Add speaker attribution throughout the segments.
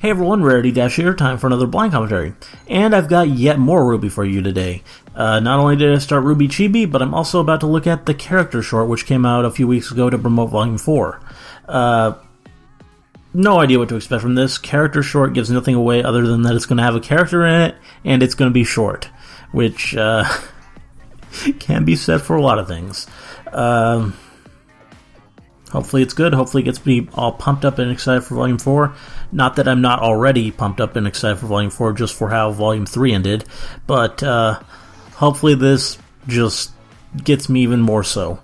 Speaker 1: Hey everyone, Rarity Dash here, time for another blind commentary. And I've got yet more RWBY for you today. Not only did I start RWBY Chibi, but I'm also about to look at the character short, which came out a few weeks ago to promote Volume 4. No idea what to expect from this. Character short gives nothing away other than that it's going to have a character in it, and it's going to be short. Which, can be said for a lot of things. Hopefully it's good. Hopefully it gets me all pumped up and excited for Volume 4. Not that I'm not already pumped up and excited for Volume 4 just for how Volume 3 ended. But hopefully this just gets me even more so.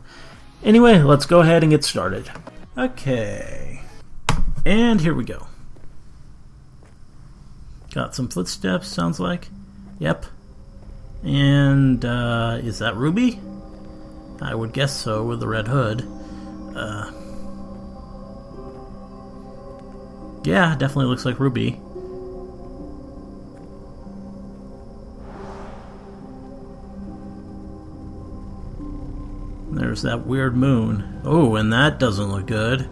Speaker 1: Anyway, let's go ahead and get started. Okay. And here we go. Got some footsteps, sounds like. Yep. And is that RWBY? I would guess so with the red hood. Yeah, definitely looks like RWBY. There's that weird moon. Oh, and that doesn't look good.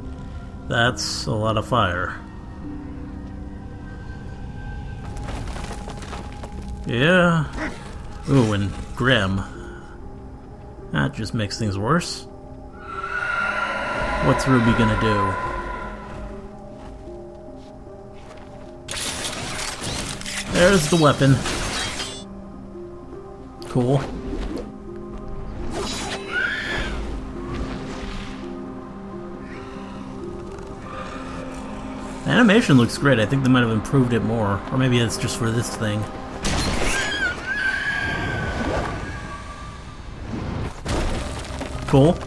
Speaker 1: That's a lot of fire. Yeah. Ooh, and Grim. That just makes things worse. What's RWBY gonna do? There's the weapon. Cool. The animation looks great. I think they might have improved it more. Or maybe it's just for this thing. Cool.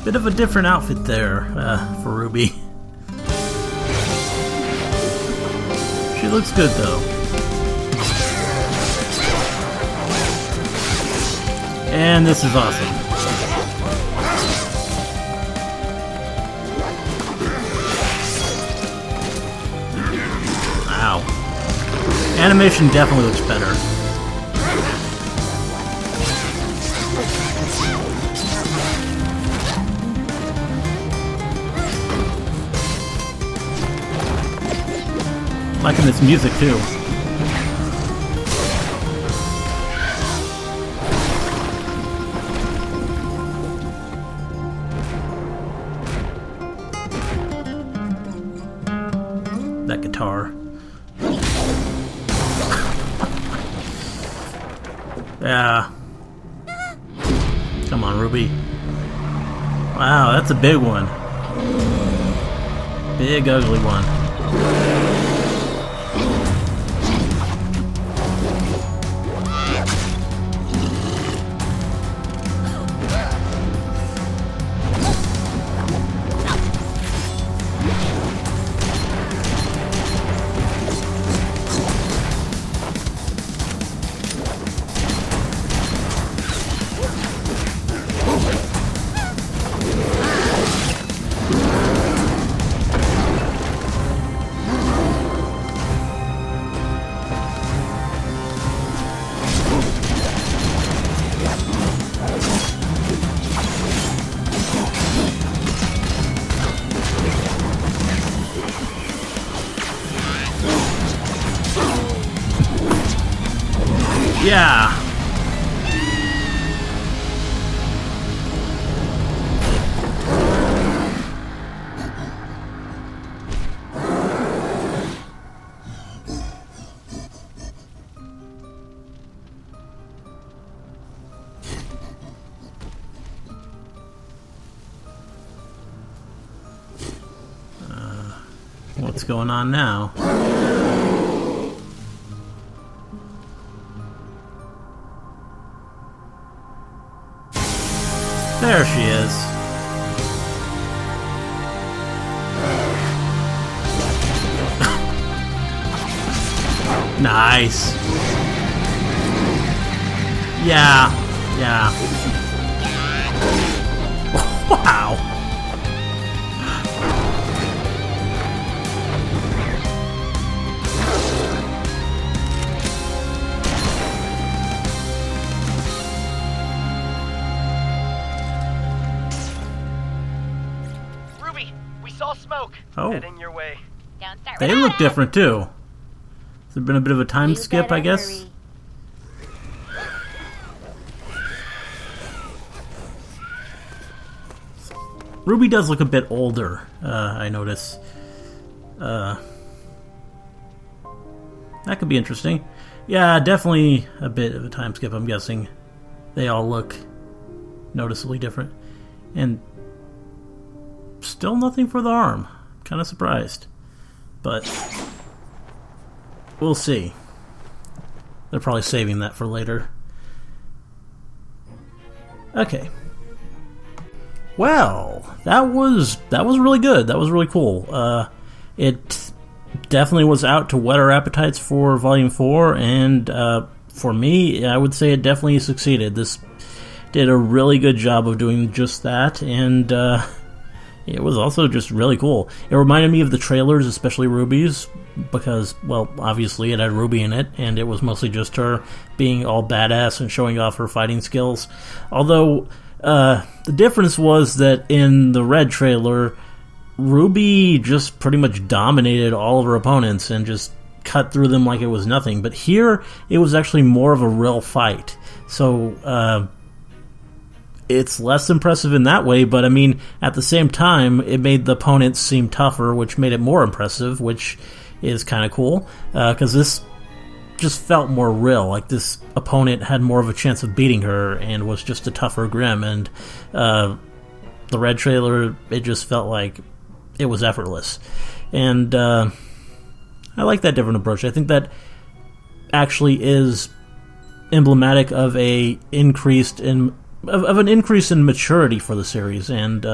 Speaker 1: Bit of a different outfit there for RWBY. She looks good though. And this is awesome. Wow. Animation definitely looks better. Liking this music too. That guitar. Yeah. Come on, RWBY. Wow, that's a big one. Big ugly one. Yeah. What's going on now? There she is. Nice. Yeah. Yeah. Wow.
Speaker 2: all smoke.
Speaker 1: Oh.
Speaker 2: Heading your way.
Speaker 3: Don't start
Speaker 1: They
Speaker 3: with
Speaker 1: look
Speaker 3: us.
Speaker 1: different too. There's been a bit of a time
Speaker 3: You
Speaker 1: skip, I
Speaker 3: better
Speaker 1: guess.
Speaker 3: hurry.
Speaker 1: Ruby does look a bit older, I notice. That could be interesting. Yeah, definitely a bit of a time skip, I'm guessing. They all look noticeably different. And still nothing for the arm. Kind of surprised. But we'll see. They're probably saving that for later. Okay. Well, that was really good. That was really cool. It definitely was out to whet our appetites for Volume 4, and for me, I would say it definitely succeeded. This did a really good job of doing just that, and it was also just really cool. It reminded me of the trailers, especially Ruby's, because, well, obviously it had Ruby in it, and it was mostly just her being all badass and showing off her fighting skills. Although the difference was that in the Red trailer, Ruby just pretty much dominated all of her opponents and just cut through them like it was nothing. But here, it was actually more of a real fight. So, it's less impressive in that way, but I mean, at the same time, it made the opponents seem tougher, which made it more impressive, which is kind of cool, because this just felt more real. Like, this opponent had more of a chance of beating her and was just a tougher Grimm, and the Red trailer, it just felt like it was effortless. And I like that different approach. I think that actually is emblematic of an increase in maturity for the series, and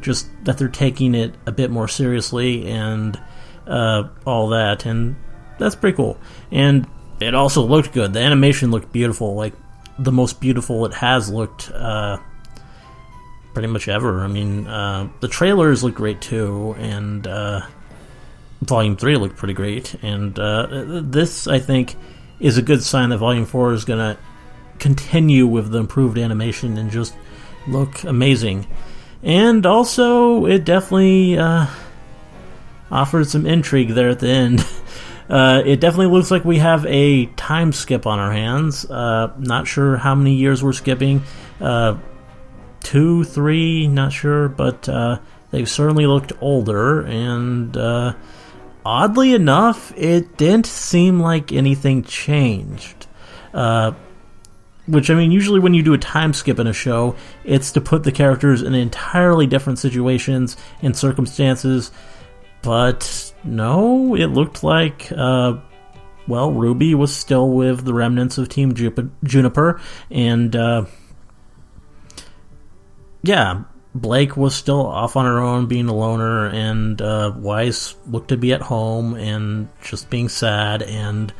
Speaker 1: just that they're taking it a bit more seriously and all that, and that's pretty cool. And it also looked good. The animation looked beautiful, like the most beautiful it has looked pretty much ever. I mean, the trailers look great too, and Volume 3 looked pretty great, and this, I think, is a good sign that Volume 4 is going to continue with the improved animation and just look amazing. And also, it definitely offered some intrigue there at the end. It definitely looks like we have a time skip on our hands. Not sure how many years we're skipping. 2, 3, not sure, but they've certainly looked older, and oddly enough, it didn't seem like anything changed. Which, I mean, usually when you do a time skip in a show, it's to put the characters in entirely different situations and circumstances, but no, it looked like, well, Ruby was still with the remnants of Team Juniper, and, yeah, Blake was still off on her own, being a loner, and Weiss looked to be at home and just being sad, and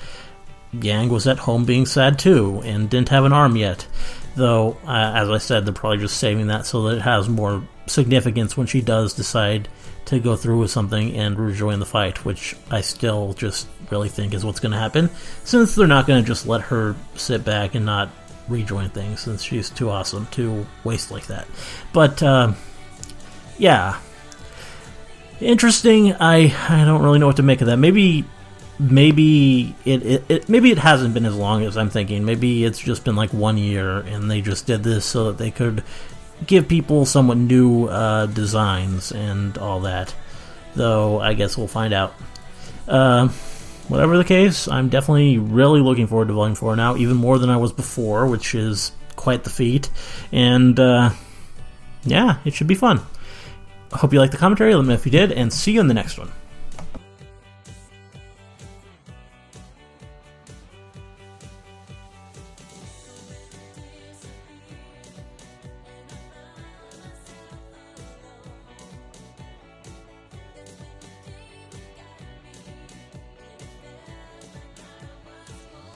Speaker 1: Yang was at home being sad too, and didn't have an arm yet. Though, as I said, they're probably just saving that so that it has more significance when she does decide to go through with something and rejoin the fight, which I still just really think is what's going to happen, since they're not going to just let her sit back and not rejoin things, since she's too awesome to waste like that. But, yeah. Interesting. I don't really know what to make of that. Maybe it hasn't been as long as I'm thinking. Maybe it's just been like 1 year, and they just did this so that they could give people somewhat new designs and all that. Though, I guess we'll find out. Whatever the case, I'm definitely really looking forward to Volume 4 now, even more than I was before, which is quite the feat. And, yeah, it should be fun. I hope you liked the commentary. Let me know if you did, and see you in the next one.